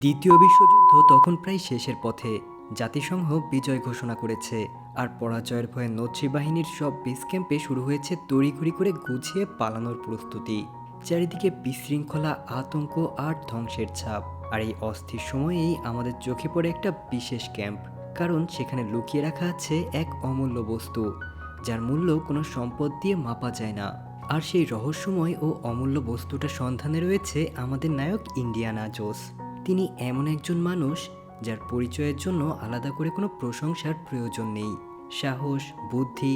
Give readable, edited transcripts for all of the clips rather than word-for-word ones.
দ্বিতীয় বিশ্বযুদ্ধ তখন প্রায় শেষের পথে। জাতিসংঘ বিজয় ঘোষণা করেছে, আর পরাজয়ের ভয়ে নৎসি বাহিনীর সব বেস ক্যাম্পে শুরু হয়েছে তড়িঘড়ি করে গুছিয়ে পালানোর প্রস্তুতি। চারিদিকে বিশৃঙ্খলা, আতঙ্ক আর ধ্বংসের ছাপ। আর এই অস্থির সময়েই আমাদের চোখে পড়ে একটা বিশেষ ক্যাম্প, কারণ সেখানে লুকিয়ে রাখা আছে এক অমূল্য বস্তু, যার মূল্য কোনো সম্পদ দিয়ে মাপা যায় না। আর সেই রহস্যময় ও অমূল্য বস্তুটার সন্ধানে রয়েছে আমাদের নায়ক ইন্ডিয়ানা জোস। তিনি এমন একজন মানুষ যার পরিচয়ের জন্য আলাদা করে কোনো প্রশংসার প্রয়োজন নেই। সাহস, বুদ্ধি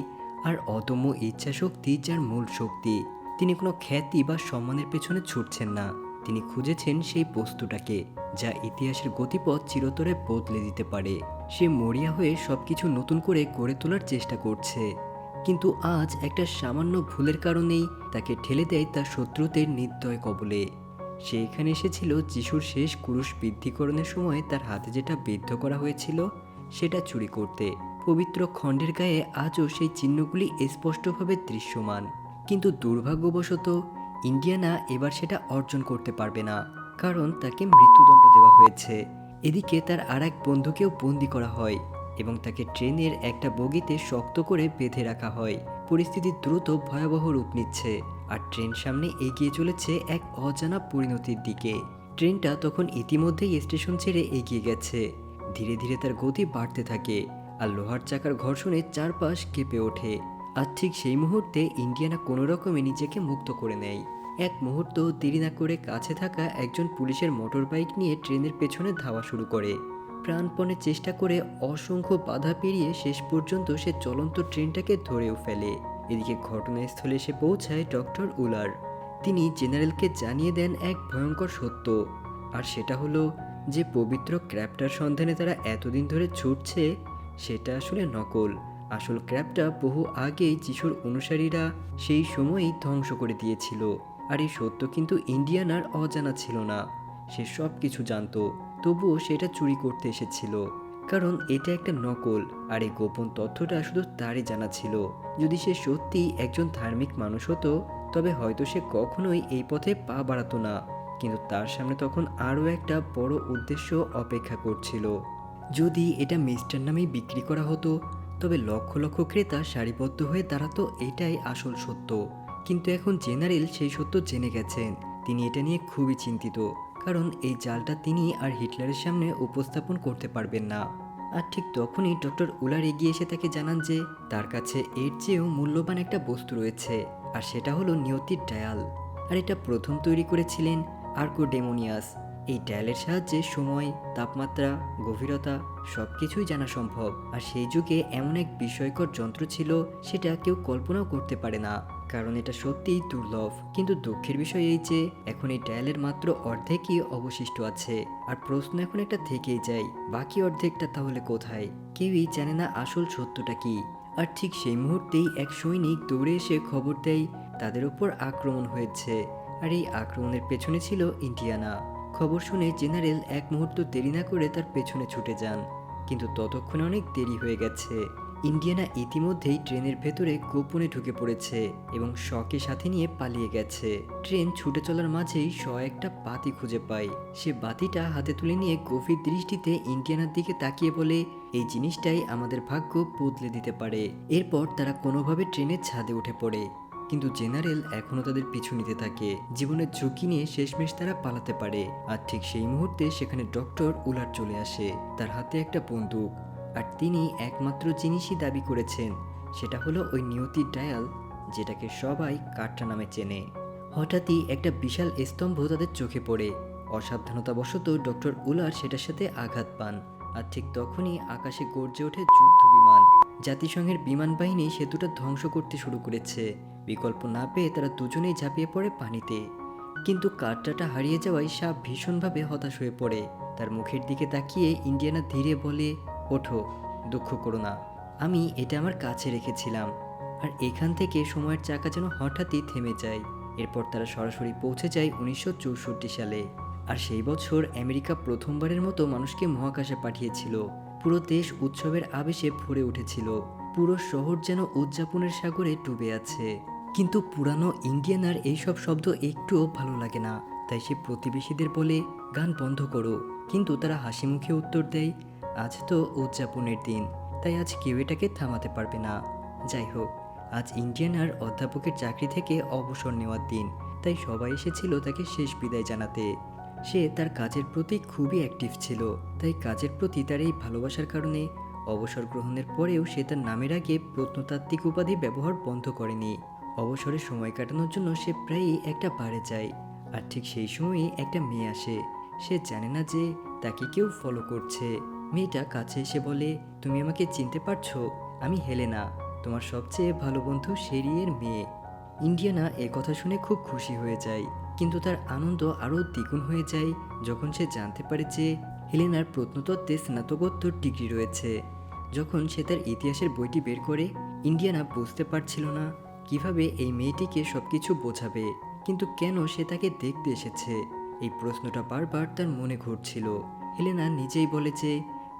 আর অদম্য ইচ্ছাশক্তি যার মূল শক্তি। তিনি কোনো খ্যাতি বা সম্মানের পেছনে ছুটছেন না, তিনি খুঁজেছেন সেই বস্তুটাকে যা ইতিহাসের গতিপথ চিরতরে বদলে দিতে পারে। সে মরিয়া হয়ে সবকিছু নতুন করে গড়ে তোলার চেষ্টা করছে, কিন্তু আজ একটা সামান্য ভুলের কারণেই তাকে ঠেলে দেয় তার শত্রুদের নির্দয় কবলে। সে এখানে এসেছিল যিশুর শেষ ক্রুশ বিদ্ধীকরণের সময় তার হাতে যেটা বিদ্ধ করা হয়েছিল সেটা চুরি করতে। পবিত্র খণ্ডের গায়ে আজও সেই চিহ্নগুলি স্পষ্টভাবে দৃশ্যমান। কিন্তু দুর্ভাগ্যবশত ইন্ডিয়ানা এবার সেটা অর্জন করতে পারবে না, কারণ তাকে মৃত্যুদণ্ড দেওয়া হয়েছে। এদিকে তার আর এক বন্ধুকেও বন্দি করা হয় এবং তাকে ট্রেনের একটা বগিতে শক্ত করে বেঁধে রাখা হয়। পরিস্থিতি দ্রুত ভয়াবহ রূপ নিচ্ছে, আর ট্রেন সামনে এগিয়ে চলেছে এক অজানা পরিণতির দিকে। ট্রেনটা তখন ইতিমধ্যেই স্টেশন ছেড়ে এগিয়ে গেছে। ধীরে ধীরে তার গতি বাড়তে থাকে, আর লোহার চাকার ঘর্ষণে চারপাশ কেঁপে ওঠে। আর ঠিক সেই মুহূর্তে ইন্ডিয়ানা কোনো রকমে নিজেকে মুক্ত করে নেয়। এক মুহূর্ত দেরি না করে কাছে থাকা একজন পুলিশের মোটর বাইক নিয়ে ট্রেনের পেছনে ধাওয়া শুরু করে। প্রাণপণে চেষ্টা করে অসংখ্য বাধা পেরিয়ে শেষ পর্যন্ত সে চলন্ত ট্রেনটাকে ধরেও ফেলে। এদিকে ঘটনাস্থলে এসে পৌঁছায় ডক্টর উলার। তিনি জেনারেলকে জানিয়ে দেন এক ভয়ঙ্কর সত্য, আর সেটা হলো যে পবিত্র ক্র্যাবটার সন্ধানে তারা এতদিন ধরে ছুটছে সেটা আসলে নকল। আসল ক্র্যাবটা বহু আগেই যিশুর অনুসারীরা সেই সময়ই ধ্বংস করে দিয়েছিল। আর এই সত্য কিন্তু ইন্ডিয়ানার অজানা ছিল না। সে সব কিছু জানতো, তবুও সেটা চুরি করতে এসেছিল, কারণ এটা একটা নকল। আর এই গোপন তথ্যটা শুধু তারই জানা ছিল। যদি সে সত্যিই একজন ধার্মিক মানুষ হতো, তবে হয়তো সে কখনোই এই পথে পা বাড়াতো না। কিন্তু তার সামনে তখন আরও একটা বড় উদ্দেশ্য অপেক্ষা করছিল। যদি এটা মিস্টার নামেই বিক্রি করা হতো, তবে লক্ষ লক্ষ ক্রেতা সারিবদ্ধ হয়ে দাঁড়াতো, এটাই আসল সত্য। কিন্তু এখন জেনারেল সেই সত্য জেনে গেছেন। তিনি এটা নিয়ে খুবই চিন্তিত, কারণ এই জালটা তিনি আর হিটলারের সামনে উপস্থাপন করতে পারবেন না। আর ঠিক তখনই ডক্টর উলার এগিয়ে এসে তাকে জানান যে তার কাছে এর চেয়েও মূল্যবান একটা বস্তু রয়েছে, আর সেটা হলো নিয়তির ডায়াল। আর এটা প্রথম তৈরি করেছিলেন আর্কোডেমোনিয়াস। এই ডায়ালের সাহায্যে সময়, তাপমাত্রা, গভীরতা সবকিছুই জানা সম্ভব। আর সেই যুগে এমন এক বিস্ময়কর যন্ত্র ছিল, সেটা কেউ কল্পনাও করতে পারে না, কারণ এটা সত্যিই দুর্লভ। কিন্তু দুঃখের বিষয় এই যে এখন এই ডায়ালের মাত্র অর্ধেকই অবশিষ্ট আছে। আর প্রশ্ন এখন একটা থেকেই যায়, বাকি অর্ধেকটা তাহলে কোথায়? কেউই জানে না আসল সত্যটা কি। আর ঠিক সেই মুহূর্তেই এক সৈনিক দৌড়ে এসে খবর দেয় তাদের উপর আক্রমণ হয়েছে। আর এই আক্রমণের পেছনে ছিল ইন্ডিয়ানা। খবর শুনে জেনারেল এক মুহূর্ত দেরি না করে তার পেছনে ছুটে যান, কিন্তু ততক্ষণে অনেক দেরি হয়ে গেছে। ইন্ডিয়ানা ইতিমধ্যেই ট্রেনের ভেতরে গোপনে ঢুকে পড়েছে এবং শকে সাথে নিয়ে পালিয়ে গেছে। ট্রেন ছুটে চলার মাঝেই একটা বাতি খুঁজে পায়। সে বাতিটা হাতে তুলে নিয়ে গভীর দৃষ্টিতে ইন্ডিয়ানার দিকে তাকিয়ে বলে, এই জিনিসটাই আমাদের ভাগ্য বদলে দিতে পারে। এরপর তারা কোনোভাবে ট্রেনের ছাদে উঠে পড়ে, কিন্তু জেনারেল এখনো তাদের পিছু নিতে থাকে। জীবনের ঝুঁকি নিয়ে শেষমেশ তারা পালাতে পারে। আর ঠিক সেই মুহূর্তে সেখানে ডক্টর উলার চলে আসে, তার হাতে একটা বন্দুক। আর তিনি একমাত্র জিনিসই দাবি করেছেন, সেটা হলো ওই নিয়তির ডায়াল, যেটাকে সবাই কাটরা নামে চেনে। হঠাৎই একটা বিশাল স্তম্ভ তাদের চোখে পড়ে। অসাবধানতাবশত ডক্টর উলার সেটার সাথে আঘাত পান, আর ঠিক তখনই আকাশে গর্জে ওঠে যুদ্ধ বিমান। জাতিসংঘের বিমান বাহিনী সেতুটা ধ্বংস করতে শুরু করেছে। বিকল্প না পেয়ে তারা দুজনেই ঝাঁপিয়ে পড়ে পানিতে। কিন্তু কাটরাটা হারিয়ে যাওয়ায় সাপ ভীষণভাবে হতাশ হয়ে পড়ে। তার মুখের দিকে তাকিয়ে ইন্ডিয়ানা ধীরে বলে, ওঠো, দুঃখ করো না, আমি এটা আমার কাছে রেখেছিলাম। আর এখান থেকে সময়ের চাকা যেন হঠাৎই থেমে যায়। এরপর তারা সরাসরি পৌঁছে যায় 1964 সালে। আর সেই বছর আমেরিকা প্রথমবারের মতো মানুষকে মহাকাশে পাঠিয়েছিল। পুরো দেশ উৎসবের আবেশে ভরে উঠেছিল। পুরো শহর যেন উদযাপনের সাগরে ডুবে আছে। কিন্তু পুরানো ইন্ডিয়ানার এইসব শব্দ একটুও ভালো লাগে না, তাই সে প্রতিবেশীদের বলে, গান বন্ধ করো, কিন্তু তারা হাসি মুখে উত্তর দেয়, আজ তো উদযাপনের দিন, তাই আজ কেউ এটাকে থামাতে পারবে না। যাই হোক, আজ ইন্ডিয়ানার অধ্যাপকের চাকরি থেকে অবসর নেওয়ার দিন, তাই সবাই এসেছিল তাকে শেষ বিদায় জানাতে। সে তার কাজের প্রতি খুবই অ্যাক্টিভ ছিল, তাই কাজের প্রতি তার এই ভালোবাসার কারণে অবসর গ্রহণের পরেও সে তার নামের আগে প্রত্নতাত্ত্বিক উপাধি ব্যবহার বন্ধ করেনি। অবসরে সময় কাটানোর জন্য সে প্রায়ই একটা বারে যায়, আর ঠিক সেই সময়ই একটা মেয়ে আসে। সে জানে না যে তাকে কেউ ফলো করছে। মেয়েটা কাছে এসে বলে, তুমি আমাকে চিনতে পারছো? আমি হেলেনা, তোমার সবচেয়ে ভালো বন্ধু শেরিয়ের মেয়ে। ইন্ডিয়ানা এ কথা শুনে খুব খুশি হয়ে যায়, কিন্তু তার আনন্দ আরও দ্বিগুণ হয়ে যায় যখন সে জানতে পারে যে হেলেনার প্রত্নতত্ত্বে স্নাতকোত্তর ডিগ্রি রয়েছে। যখন সে তার ইতিহাসের বইটি বের করে, ইন্ডিয়ানা বুঝতে পারছিল না কিভাবে এই মেয়েটিকে সবকিছু বোঝাবে, কিন্তু কেন সে তাকে দেখতে এসেছে এই প্রশ্নটা বারবার তার মনে ঘুরছিল। হেলেনা নিজেই বলে যে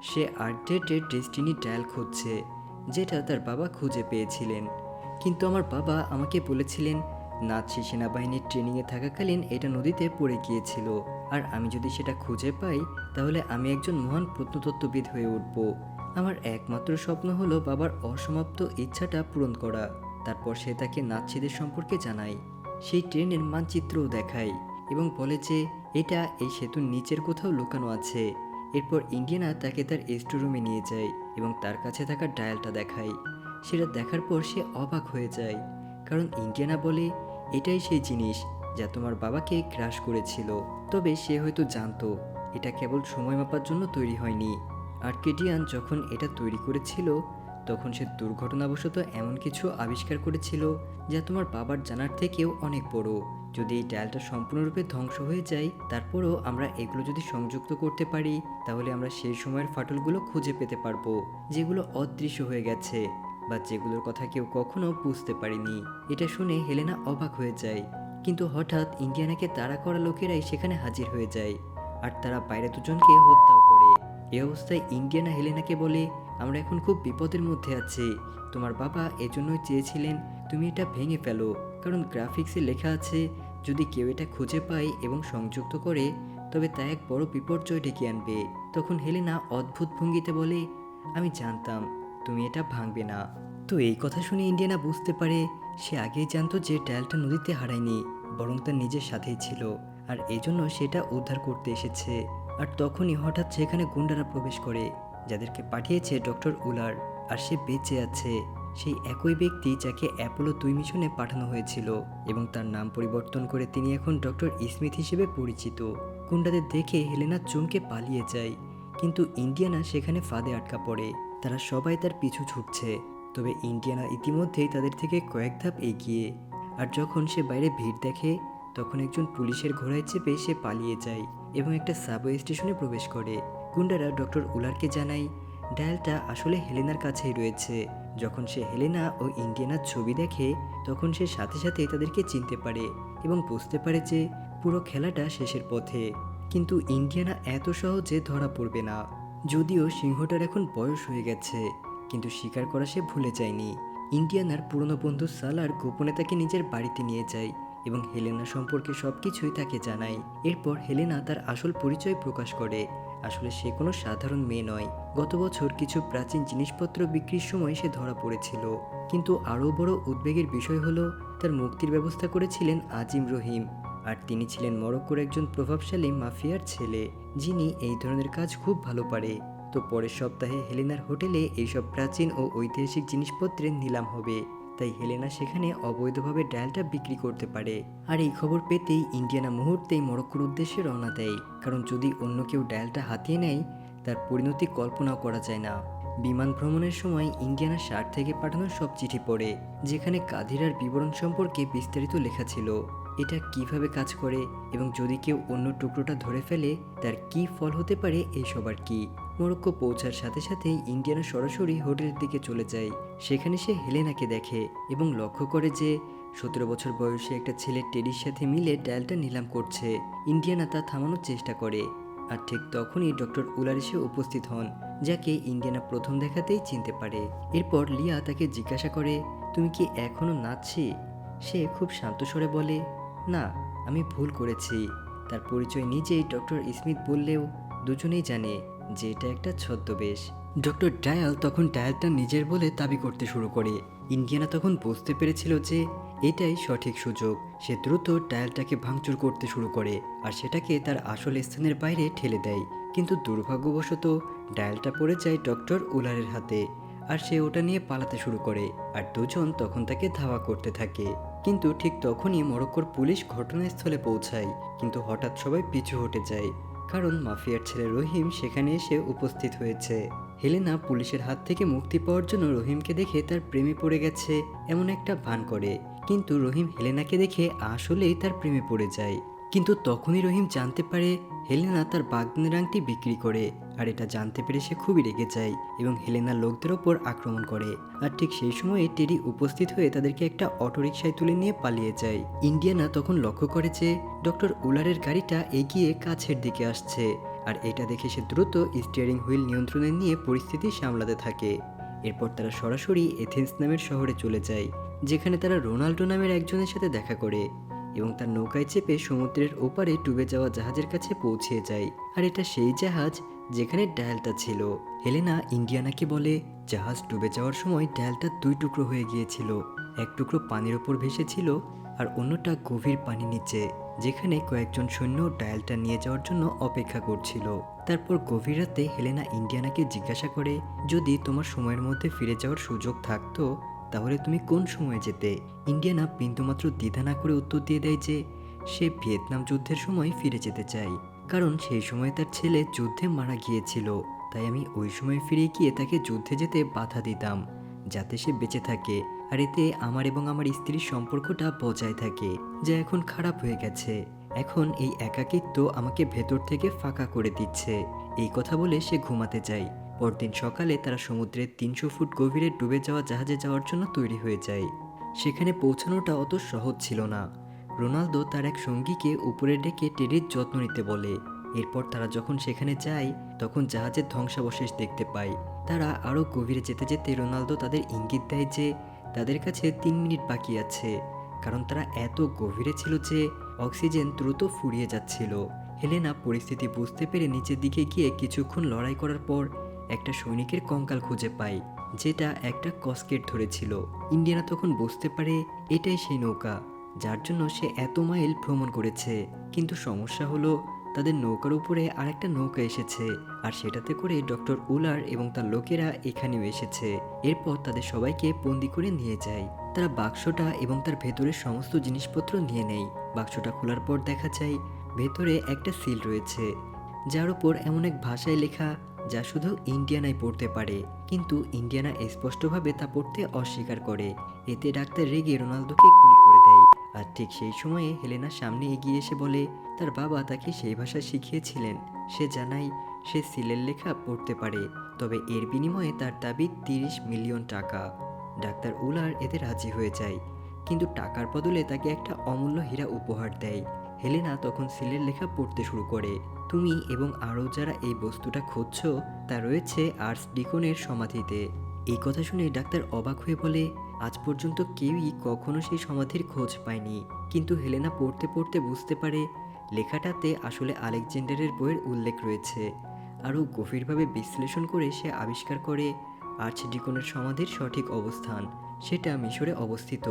সে আপডেটেড ডেস্টিনি ডায়াল খুঁজছে, যেটা তার বাবা খুঁজে পেয়েছিলেন। কিন্তু আমার বাবা আমাকে বলেছিলেন নাৎসি সেনাবাহিনীর ট্রেনিংয়ে থাকাকালীন এটা নদীতে পড়ে গিয়েছিল, আর আমি যদি সেটা খুঁজে পাই তাহলে আমি একজন মহান প্রত্নতত্ত্ববিদ হয়ে উঠব। আমার একমাত্র স্বপ্ন হলো বাবার অসমাপ্ত ইচ্ছাটা পূরণ করা। তারপর সে তাকে নাৎসিদের সম্পর্কে জানায়, সেই ট্রেনের মানচিত্রও দেখায় এবং বলে যে এটা এই সেতুর নিচের কোথাও লুকানো আছে। এরপর ইন্ডিয়ানা তাকে তার স্টোরুমে নিয়ে যায় এবং তার কাছে থাকা ডায়ালটা দেখায়। সেটা দেখার পর সে অবাক হয়ে যায়, কারণ ইন্ডিয়ানা বলে এটাই সেই জিনিস যা তোমার বাবাকে ক্রাশ করেছিল। তবে সে হয়তো জানতো এটা কেবল সময় মাপার জন্য তৈরি হয়নি। আর্কেডিয়ান যখন এটা তৈরি করেছিল তখন সে দুর্ঘটনাবশত এমন কিছু আবিষ্কার করেছিল যা তোমার বাবার জানার থেকেও অনেক বড়। যদি এই ডায়ালটা সম্পূর্ণরূপে ধ্বংস হয়ে যায়, তারপরও আমরা এগুলো যদি সংযুক্ত করতে পারি তাহলে আমরা সেই সময়ের ফাটলগুলো খুঁজে পেতে পারবো, যেগুলো অদৃশ্য হয়ে গেছে বা যেগুলোর কথা কেউ কখনো বুঝতে পারেনি। এটা শুনে হেলেনা অবাক হয়ে যায়, কিন্তু হঠাৎ ইন্ডিয়ানাকে তাড়া করা লোকেরাই সেখানে হাজির হয়ে যায়, আর তারা বাইরে দুজনকে হত্যাও করে। এই অবস্থায় ইন্ডিয়ানা হেলেনাকে বলে, আমরা এখন খুব বিপদের মধ্যে আছি। তোমার বাবা এজন্যই চেয়েছিলেন তুমি এটা ভেঙে ফেলো, কারণ গ্রাফিক্সে লেখা আছে যদি কেউ এটা খুঁজে পায় এবং সংযুক্ত করে তবে তা এক বড় বিপর্যয় ডেকে আনবে। তখন হেলেনা অদ্ভুত ভঙ্গিতে বলে, আমি জানতাম তুমি এটা ভাঙবে না। তো এই কথা শুনে ইন্ডিয়ানা বুঝতে পারে সে আগেই জানতো যে ডায়ালটা নদীতে হারায়নি, বরং তার নিজের সাথেই ছিল, আর এজন্য সেটা উদ্ধার করতে এসেছে। আর তখনই হঠাৎ সেখানে গুন্ডারা প্রবেশ করে, যাদেরকে পাঠিয়েছে ডক্টর উলার। আর সে বেঁচে আছে, সেই একই ব্যক্তি যাকে অ্যাপোলো 2 মিশনে পাঠানো হয়েছিল, এবং তার নাম পরিবর্তন করে তিনি এখন ডক্টর স্মিথ হিসেবে পরিচিত। গুন্ডাদের দেখে হেলেনা চমকে পালিয়ে যায়, কিন্তু ইন্ডিয়ানা সেখানে ফাঁদে আটকা পড়ে। তারা সবাই তার পিছু ছুটছে, তবে ইন্ডিয়ানা ইতিমধ্যেই তাদের থেকে কয়েক ধাপ এগিয়ে। আর যখন সে বাইরে ভিড় দেখে তখন একজন পুলিশের ঘোড়ায় চেপে সে পালিয়ে যায় এবং একটা সাবওয়ে স্টেশনে প্রবেশ করে। গুন্ডারা ডক্টর উলারকে জানায় ডায়ালটা আসলে হেলেনার কাছেই রয়েছে। যখন সে হেলেনা ও ইন্ডিয়ানার ছবি দেখে তখন সে সাথে সাথেই তাদেরকে চিনতে পারে এবং বুঝতে পারে যে পুরো খেলাটা শেষের পথে। কিন্তু ইন্ডিয়ানা এত সহজে ধরা পড়বে না। যদিও সিংহটার এখন বয়স হয়ে গেছে, কিন্তু স্বীকার করা সে ভুলে যায়নি। ইন্ডিয়ানার পুরনো বন্ধু সালার গোপনে তাকে নিজের বাড়িতে নিয়ে যায় এবং হেলেনা সম্পর্কে সবকিছুই তাকে জানায়। এরপর হেলেনা তার আসল পরিচয় প্রকাশ করে। আসলে সে কোনো সাধারণ মেয়ে নয়। গত বছর কিছু প্রাচীন জিনিসপত্র বিক্রির সময় সে ধরা পড়েছিল, কিন্তু আরও বড় উদ্বেগের বিষয় হলো তার মুক্তির ব্যবস্থা করেছিলেন আজিম রহিম, আর তিনি ছিলেন মরক্কোর একজন প্রভাবশালী মাফিয়ার ছেলে, যিনি এই ধরনের কাজ খুব ভালো পারে। তো পরের সপ্তাহে হেলেনার হোটেলে এইসব প্রাচীন ও ঐতিহাসিক জিনিসপত্রের নিলাম হবে, তাই হেলেনা সেখানে অবৈধভাবে ডায়ালটা বিক্রি করতে পারে। আর এই খবর পেতেই ইন্ডিয়ানা মুহূর্তেই মরক্কোর উদ্দেশ্যে রওনা দেয়, কারণ যদি অন্য কেউ ডায়ালটা হাতিয়ে নেয় তার পরিণতি কল্পনাও করা যায় না। বিমান ভ্রমণের সময় ইন্ডিয়ানা শার্ট থেকে পাঠানো সব চিঠি পড়ে, যেখানে কাদিরার বিবরণ সম্পর্কে বিস্তারিত লেখা ছিল, এটা কিভাবে কাজ করে এবং যদি কেউ অন্য টুকরোটা ধরে ফেলে তার কি ফল হতে পারে, এইসব আর কি। মরক্কো পৌঁছার সাথে সাথেই ইন্ডিয়ানা সরাসরি হোটেলের দিকে চলে যায়। সেখানে সে হেলেনাকে দেখে এবং লক্ষ্য করে যে 17 বছর বয়সী একটা ছেলে টেডির সাথে মিলে ডায়ালটা নিলাম করছে। ইন্ডিয়ানা তা থামানোর চেষ্টা করে, আর ঠিক তখনই ডক্টর উলার এসে উপস্থিত হন, যাকে ইন্ডিয়ানা প্রথম দেখাতেই চিনতে পারে। এরপর লিয়া তাকে জিজ্ঞাসা করে, তুমি কি এখনো নাচছি? সে খুব শান্ত স্বরে বলে, না, আমি ভুল করেছি। তার পরিচয় নিজেই ডক্টর স্মিথ বললেও দুজনেই জানে যে এটা একটা ছদ্মবেশ। ডক্টর ডায়াল তখন ডায়ালটা নিজের বলে দাবি করতে শুরু করে। ইন্ডিয়ানা তখন বুঝতে পেরেছিল যে এটাই সঠিক সুযোগ। সে দ্রুত ডায়ালটাকে ভাঙচুর করতে শুরু করে আর সেটাকে তার আসল স্থানের বাইরে ঠেলে দেয়। কিন্তু দুর্ভাগ্যবশত ডায়ালটা পড়ে যায় ডক্টর উলারের হাতে আর সে ওটা নিয়ে পালাতে শুরু করে আর দুজন তখন তাকে ধাওয়া করতে থাকে। কিন্তু ঠিক তখনই মরক্কোর পুলিশ ঘটনাস্থলে পৌঁছায়, কিন্তু হঠাৎ সবাই পিছু হটে যায় কারণ মাফিয়ার ছেলে রহিম সেখানে এসে উপস্থিত হয়েছে। হেলেনা পুলিশের হাত থেকে মুক্তি পাওয়ার জন্য রহিমকে দেখে তার প্রেমে পড়ে গেছে এমন একটা ভান করে, কিন্তু রহিম হেলেনাকে দেখে আসলেই তার প্রেমে পড়ে যায়। কিন্তু তখনই রহিম জানতে পারে হেলেনা তার বাগদানের আংটি বিক্রি করে, আর এটা জানতে পেরে সে খুবই রেগে যায় এবং হেলেনার লোকদের ওপর আক্রমণ করে। আর ঠিক সেই সময়ে টেরি উপস্থিত হয়ে তাদেরকে একটা অটোরিকশায় তুলে নিয়ে পালিয়ে যায়। ইন্ডিয়ানা তখন লক্ষ্য করে যে ডক্টর উলারের গাড়িটা এগিয়ে কাছের দিকে আসছে, আর এটা দেখে সে দ্রুত স্টিয়ারিং হুইল নিয়ন্ত্রণে নিয়ে পরিস্থিতি সামলাতে থাকে। এরপর তারা সরাসরি এথেন্স নামের শহরে চলে যায়, যেখানে তারা রোনাল্ডো নামের একজনের সাথে দেখা করে এবং তার নৌকায় চেপে সমুদ্রের ওপারে ডুবে যাওয়া জাহাজের কাছে পৌঁছে যায়। আর এটা সেই জাহাজ যেখানে ডায়ালটা ছিল। হেলেনা ইন্ডিয়ানাকে বলে জাহাজ ডুবে যাওয়ার সময় ডায়ালটা দুই টুকরো হয়ে গিয়েছিল, এক টুকরো পানির ওপর ভেসেছিল আর অন্যটা গভীর পানির নিচে, যেখানে কয়েকজন সৈন্য ডায়ালটা নিয়ে যাওয়ার জন্য অপেক্ষা করছিল। তারপর গভীর রাতে হেলেনা ইন্ডিয়ানাকে জিজ্ঞাসা করে যদি তোমার সময়ের মধ্যে ফিরে যাওয়ার সুযোগ থাকতো তাহলে তুমি কোন সময়ে যেতে। ইন্ডিয়ানা বিন্দুমাত্র দ্বিধা না করে উত্তর দিয়ে দেয় যে সে ভিয়েতনাম যুদ্ধের সময় ফিরে যেতে চায়, কারণ সেই সময় তার ছেলে যুদ্ধে মারা গিয়েছিল, তাই আমি ওই সময় ফিরে গিয়ে তাকে যুদ্ধে যেতে বাধা দিতাম যাতে সে বেঁচে থাকে, আর এতে আমার এবং আমার স্ত্রীর সম্পর্কটা বজায় থাকে যা এখন খারাপ হয়ে গেছে। এখন এই একাকিত্ব আমাকে ভেতর থেকে ফাঁকা করে দিচ্ছে। এই কথা বলে সে ঘুমাতে যায়। পরদিন সকালে তারা সমুদ্রের ৩০০ ফুট গভীরে ডুবে যাওয়া জাহাজে যাওয়ার জন্য তৈরি হয়ে যায়। সেখানে পৌঁছানোটা অত সহজ ছিল না। রোনালদো তার এক সঙ্গীকে উপরে ডেকে টেরির যত্ন নিতে বলে। এরপর তারা যখন সেখানে যায় তখন জাহাজের ধ্বংসাবশেষ দেখতে পায়। তারা আরও গভীরে যেতে যেতে রোনালদো তাদের ইঙ্গিত দেয় যে তাদের কাছে ৩ মিনিট বাকি আছে, কারণ তারা এত গভীরে ছিল যে অক্সিজেন দ্রুত ফুরিয়ে যাচ্ছিল। হেলেনা পরিস্থিতি বুঝতে পেরে নিচের দিকে গিয়ে কিছুক্ষণ লড়াই করার পর একটা সৈনিকের কঙ্কাল খুঁজে পায়, যেটা একটা কস্কেট ধরেছিল। ইন্ডিয়ানা তখন বুঝতে পারে এটাই সেই নৌকা যার জন্য সে এত মাইল ভ্রমণ করেছে। কিন্তু সমস্যা হলো তাদের নৌকার উপরে আরেকটা নৌকা এসেছে, আর সেটাতে করে ডক্টর উলার এবং তার লোকেরা এখানেও এসেছে। এরপর তাদের সবাইকে বন্দি করে নিয়ে যায়। তারা বাক্সটা এবং তার ভেতরের সমস্ত জিনিসপত্র নিয়ে নেয়। বাক্সটা খোলার পর দেখা যায় ভেতরে একটা সিল রয়েছে, যার উপর এমন এক ভাষায় লেখা যা শুধু ইন্ডিয়ানাই পড়তে পারে, কিন্তু ইন্ডিয়ানা স্পষ্টভাবে তা পড়তে অস্বীকার করে। এতে ডাক্তার রেগে রোনালদোকে গুলি করে দেয়। আর ঠিক সেই সময়ে হেলেনা সামনে এগিয়ে এসে বলে তার বাবা তাকে সেই ভাষা শিখিয়েছিলেন। সে জানায় সে সিলের লেখা পড়তে পারে, তবে এর বিনিময়ে তার দাবি 30 মিলিয়ন টাকা। ডাক্তার উলার এতে রাজি হয়ে যায়, কিন্তু টাকার বদলে তাকে একটা অমূল্য হীরা উপহার দেয়। হেলেনা তখন সিলের লেখা পড়তে শুরু করে তুমি এবং আরও যারা এই বস্তুটা খুঁজছো তা রয়েছে আর্চডিকনের সমাধিতে। এই কথা শুনে ডাক্তার অবাক হয়ে বলে আজ পর্যন্ত কেউই কখনো সেই সমাধির খোঁজ পায়নি। কিন্তু হেলেনা পড়তে পড়তে বুঝতে পারে লেখাটাতে আসলে আলেকজান্ডারের বইয়ের উল্লেখ রয়েছে। আরও গভীরভাবে বিশ্লেষণ করে সে আবিষ্কার করে আর্চডিকনের সমাধির সঠিক অবস্থান সেটা মিশরে অবস্থিত,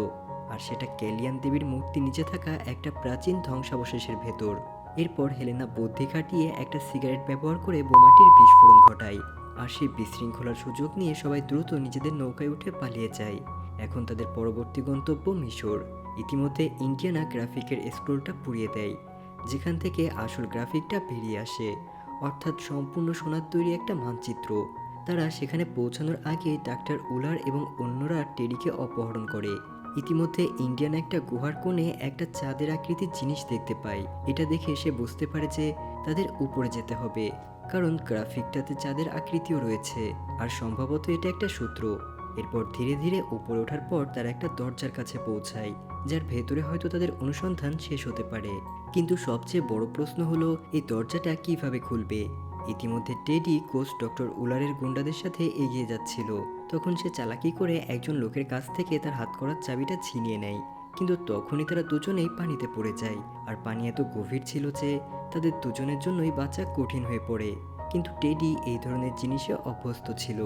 আর সেটা ক্যালিয়ান দেবীর মূর্তি নিচে থাকা একটা প্রাচীন ধ্বংসাবশেষের ভেতর। এরপর হেলেনা বুদ্ধি খাটিয়ে একটা সিগারেট ব্যবহার করে বোমাটির বিস্ফোরণ ঘটায়, আর সেই বিশৃঙ্খলার সুযোগ নিয়ে সবাই দ্রুত নিজেদের নৌকায় উঠে পালিয়ে যায়। এখন তাদের পরবর্তী গন্তব্য মিশর। ইতিমধ্যে ইন্ডিয়ানা গ্রাফিকের স্ক্রোলটা পুড়িয়ে দেয়, যেখান থেকে আসল গ্রাফিকটা বেরিয়ে আসে, অর্থাৎ সম্পূর্ণ সোনার তৈরি একটা মানচিত্র। তারা সেখানে পৌঁছানোর আগে ডাক্তার উলার এবং অন্যরা টেরিকে অপহরণ করে। ইতিমধ্যে ইন্ডিয়ান একটা গুহার কোণে একটা চাঁদের আকৃতির জিনিস দেখতে পায়। এটা দেখে সে বুঝতে পারে যে তাদের উপরে যেতে হবে, কারণ গ্রাফিকটাতে চাঁদের আকৃতিও রয়েছে, আর সম্ভবত এটা একটা সূত্র। এরপর ধীরে ধীরে উপরে ওঠার পর তারা একটা দরজার কাছে পৌঁছায়, যার ভেতরে হয়তো তাদের অনুসন্ধান শেষ হতে পারে। কিন্তু সবচেয়ে বড় প্রশ্ন হলো এই দরজাটা কিভাবে খুলবে। ইতিমধ্যে টেডি কোচ ডক্টর উলারের গুন্ডাদের সাথে এগিয়ে যাচ্ছিল। তখন সে চালাকি করে একজন লোকের কাছ থেকে তার হাতকড়ার চাবিটা ছিনিয়ে নেয় কিন্তু তখনই তারা দুজনেই পানিতে পড়ে যায়। আর পানি এত গভীর ছিল যে তাদের দুজনের জন্যই বাঁচা কঠিন হয়ে পড়ে। কিন্তু টেডি এই ধরনের জিনিসে অভ্যস্ত ছিল।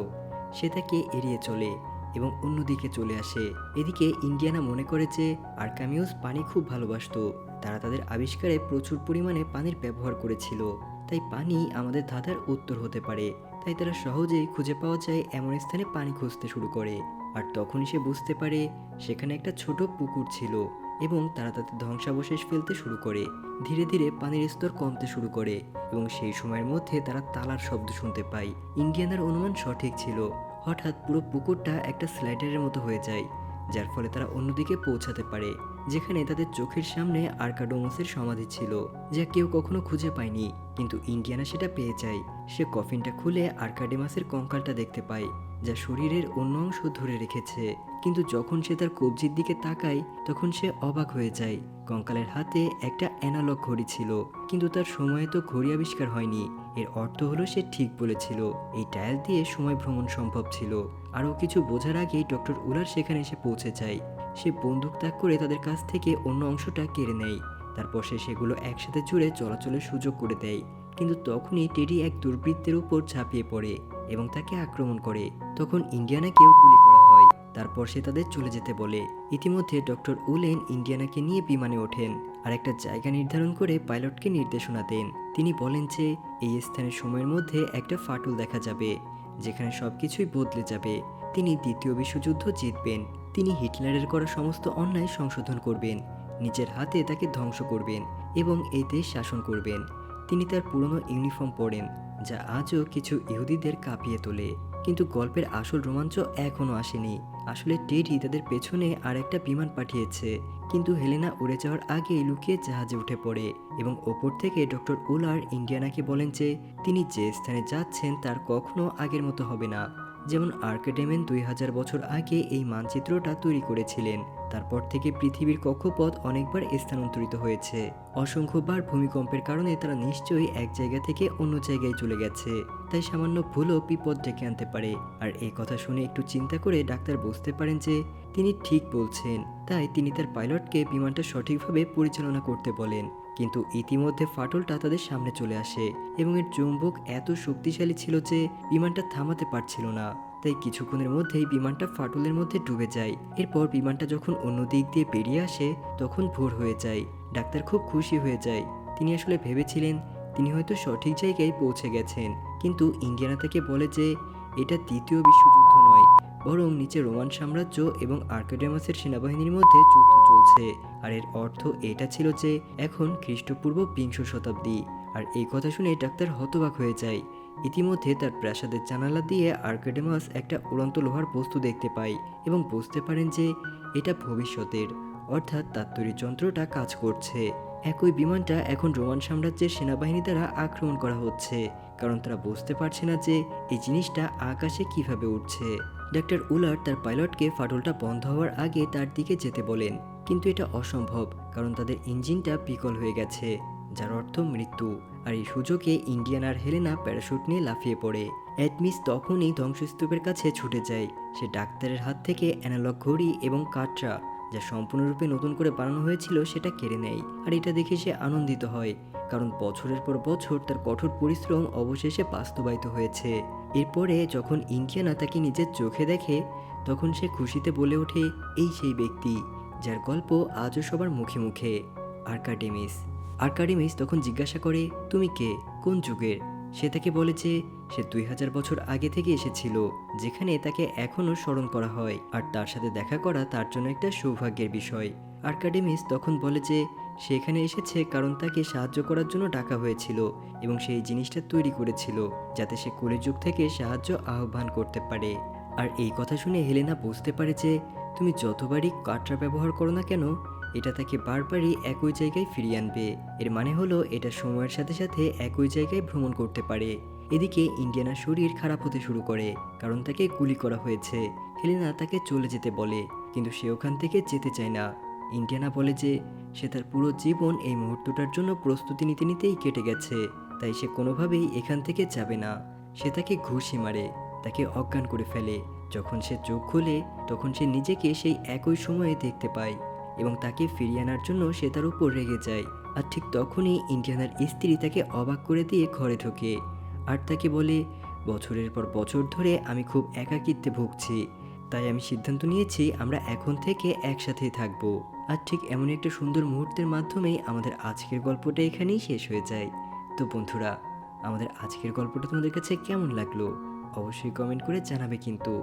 সে তাকে এড়িয়ে চলে এবং অন্যদিকে চলে আসে। এদিকে ইন্ডিয়ানা মনে করে যে আর্কামিউস পানি খুব ভালোবাসতো। তারা তাদের আবিষ্কারে প্রচুর পরিমাণে পানির ব্যবহার করেছিল, তাই পানি আমাদের ধাঁধার উত্তর হতে পারে। তাই তারা সহজেই খুঁজে পাওয়া যায় এমন স্থানে পানি খুঁজতে শুরু করে। আর তখনই সে বুঝতে পারে সেখানে একটা ছোট পুকুর ছিল এবং তারা তাতে ধ্বংসাবশেষ ফেলতে শুরু করে। ধীরে ধীরে পানির স্তর কমতে শুরু করে এবং সেই সময়ের মধ্যে তারা তালার শব্দ শুনতে পায়। ইন্ডিয়ানার অনুমান সঠিক ছিল। হঠাৎ পুরো পুকুরটা একটা স্লাইডারের মতো হয়ে যায়, যার ফলে তারা অন্যদিকে পৌঁছাতে পারে, যেখানে তাদের চোখের সামনে আর্কাডোমাসের সমাধি ছিল, যা কেউ কখনো খুঁজে পায়নি। কিন্তু ইন্ডিয়ানা সেটা পেয়ে যায়। সে কফিনটা খুলে আর্কাডেমাসের কঙ্কালটা দেখতে পায়, যা শরীরের অন্য অংশ ধরে রেখেছে। কিন্তু যখন সে তার কবজির দিকে তাকায় তখন সে অবাক হয়ে যায়। কঙ্কালের হাতে একটা অ্যানালগ ঘড়ি ছিল, কিন্তু তার সময়ে তো ঘড়ি আবিষ্কার হয়নি। এর অর্থ হলো সে ঠিক বলেছিল, এই ডায়াল দিয়ে সময় ভ্রমণ সম্ভব ছিল। আরও কিছু বোঝার আগেই ডক্টর উলার সেখানে এসে পৌঁছে যায়। সে বন্দুক তাক করে তাদের কাছ থেকে অন্য অংশটা কেড়ে নেয়। তারপর সে সেগুলো একসাথে জুড়ে চলাচলের সুযোগ করে দেয়। কিন্তু তখনই টেডি এক দুর্বৃত্তের উপর ঝাঁপিয়ে পড়ে এবং তাকে আক্রমণ করে। তখন ইন্ডিয়ানাকেও গুলি করা হয়। তারপর সে তাদের চলে যেতে বলে। ইতিমধ্যে ডক্টর উলেন ইন্ডিয়ানাকে নিয়ে বিমানে ওঠেন আর একটা জায়গা নির্ধারণ করে পাইলটকে নির্দেশনা দেন। তিনি বলেন যে এই স্থানের সময়ের মধ্যে একটা ফাটল দেখা যাবে, যেখানে সবকিছুই বদলে যাবে। তিনি দ্বিতীয় বিশ্বযুদ্ধ জিতবেন। তিনি হিটলারের করা সমস্ত অন্যায় সংশোধন করবেন, নিজের হাতে তাকে ধ্বংস করবেন এবং এই দেশ শাসন করবেন। তিনি তার পুরনো ইউনিফর্ম পরেন, যা আজও কিছু ইহুদিদের কাঁপিয়ে তোলে। কিন্তু গল্পের আসল রোমাঞ্চ এখনও আসেনি। আসলে টেডি তাদের পেছনে আর একটা বিমান পাঠিয়েছে, কিন্তু হেলেনা উড়ে যাওয়ার আগেই লুকিয়ে জাহাজে উঠে পড়ে এবং ওপর থেকে ডক্টর উলার ইন্ডিয়ানাকে বলেন যে তিনি যে স্থানে যাচ্ছেন তার কখনো আগের মতো হবে না। যেমন আর্কাডেমেন 2000 বছর আগে এই মানচিত্রটা তৈরি করেছিলেন, তারপর থেকে পৃথিবীর কক্ষপথ অনেকবার স্থানান্তরিত হয়েছে। অসংখ্যবার ভূমিকম্পের কারণে তারা নিশ্চয়ই এক জায়গা থেকে অন্য জায়গায় চলে গেছে, তাই সামান্য ভুলও বিপদ ডেকে আনতে পারে। আর এই কথা শুনে একটু চিন্তা করে ডাক্তার বুঝতে পারেন যে তিনি ঠিক বলছেন, তাই তিনি তার পাইলটকে বিমানটা সঠিকভাবে পরিচালনা করতে বলেন। কিন্তু ইতিমধ্যে ফাটলটা তাদের সামনে চলে আসে এবং এর চুম্বক এত শক্তিশালী ছিল যে বিমানটা থামাতে পারছিল না। তাই কিছুক্ষণের মধ্যেই বিমানটা ফাটলের মধ্যে ডুবে যায়। এরপর বিমানটা যখন অন্য দিক দিয়ে বেরিয়ে আসে তখন ভোর হয়ে যায়। ডাক্তার খুব খুশি হয়ে যায়। তিনি আসলে ভেবেছিলেন তিনি হয়তো সঠিক জায়গায় পৌঁছে গেছেন। কিন্তু ইন্ডিয়ানা তাকে বলে যে এটা দ্বিতীয় বিশ্বযুদ্ধ নয়, বরং নিচে রোমান সাম্রাজ্য এবং আর্কাডেমাসের সেনাবাহিনীর মধ্যে যুদ্ধ চলছে। আর এর অর্থ এটা ছিল যে এখন খ্রিস্টপূর্ব 20 শতাব্দী। আর এই কথা শুনে ডাক্তার হতবাক হয়ে যায়। ইতিমধ্যে তার প্রাসাদের জানালা দিয়ে আর্কাডেমাস একটা উড়ন্ত লোহার বস্তু দেখতে পায় এবং বুঝতে পারেন যে এটা ভবিষ্যতের, অর্থাৎ তার তৈরি যন্ত্রটা কাজ করছে। একই বিমানটা এখন রোমান সাম্রাজ্যের সেনাবাহিনী দ্বারা আক্রমণ করা হচ্ছে, কারণ তারা বুঝতে পারছে না যে এই জিনিসটা আকাশে কিভাবে উঠছে। ডাক্তার উলার তার পাইলটকে ফাটলটা বন্ধ হওয়ার আগে তার দিকে যেতে বলেন, কিন্তু এটা অসম্ভব, কারণ তাদের ইঞ্জিনটা বিকল হয়ে গেছে, যার অর্থ মৃত্যু। আর এই সুযোগে ইন্ডিয়ান আর হেলেনা প্যারাশুট নিয়ে লাফিয়ে পড়ে। অ্যাডমিস তখনই ধ্বংসস্তূপের কাছে ছুটে যায়। সে ডাক্তারের হাত থেকে অ্যানালগ ঘড়ি এবং কাটরা, যা সম্পূর্ণরূপে নতুন করে বানানো হয়েছিল, সেটা কেড়ে নেয়। আর এটা দেখে সে আনন্দিত হয়, কারণ বছরের পর বছর তার কঠোর পরিশ্রম অবশেষে বাস্তবায়িত হয়েছে। এরপরে যখন ইন্ডিয়ানা তাকে নিজের চোখে দেখে তখন সে খুশিতে বলে ওঠে, এই সেই ব্যক্তি যার গল্প আজও সবার মুখে মুখে, আর্কাডেমিস। আর্কাডেমিস তখন জিজ্ঞাসা করে, তুমি কে, কোন যুগের? সে তাকে বলে যে সে 2000 বছর আগে থেকে এসেছিল, যেখানে তাকে এখনও স্মরণ করা হয়। আর তার সাথে দেখা করা তার জন্য একটা সৌভাগ্যের বিষয়। আর্কাডেমিস তখন বলে যে সে এখানে এসেছে কারণ তাকে সাহায্য করার জন্য ডাকা হয়েছিল এবং সেই জিনিসটা তৈরি করেছিল যাতে সে কলিযুগ থেকে সাহায্য আহ্বান করতে পারে। আর এই কথা শুনে হেলেনা বুঝতে পারে যে তুমি যতবারই কাটরা ব্যবহার করো না কেন, এটা তাকে বারবারই একই জায়গায় ফিরিয়ে আনবে। এর মানে হলো এটা সময়ের সাথে সাথে একই জায়গায় ভ্রমণ করতে পারে। এদিকে ইন্ডিয়ানার শরীর খারাপ হতে শুরু করে, কারণ তাকে গুলি করা হয়েছে। হেলেনা তাকে চলে যেতে বলে, কিন্তু সে ওখান থেকে যেতে চায় না। ইন্ডিয়ানা বলে যে সে তার পুরো জীবন এই মুহূর্তটার জন্য প্রস্তুতি নিতে নিতেই কেটে গেছে, তাই সে কোনোভাবেই এখান থেকে যাবে না। সে তাকে ঘুষি মারে, তাকে অজ্ঞান করে ফেলে। যখন সে চোখ খোলে তখন সে নিজেকে সেই একই সময়ে দেখতে পায়। এবং তাকে ফিরিয়ে আনার জন্য সে তার উপর রেগে যায়। আর ঠিক তখনই ইন্ডিয়ানার স্ত্রী তাকে অবাক করে দিয়ে ঘরে ঢোকে আর তাকে বলে, বছরের পর বছর ধরে আমি খুব একাকিত্বে ভুগছি, তাই আমি সিদ্ধান্ত নিয়েছি আমরা এখন থেকে একসাথেই থাকব। আর ঠিক এমন একটা সুন্দর মুহূর্তের মাধ্যমেই আমাদের আজকের গল্পটা এখানেই শেষ হয়ে যায়। তো বন্ধুরা, আমাদের আজকের গল্পটা তোমাদের কাছে কেমন লাগলো অবশ্যই কমেন্ট করে জানাবে কিন্তু।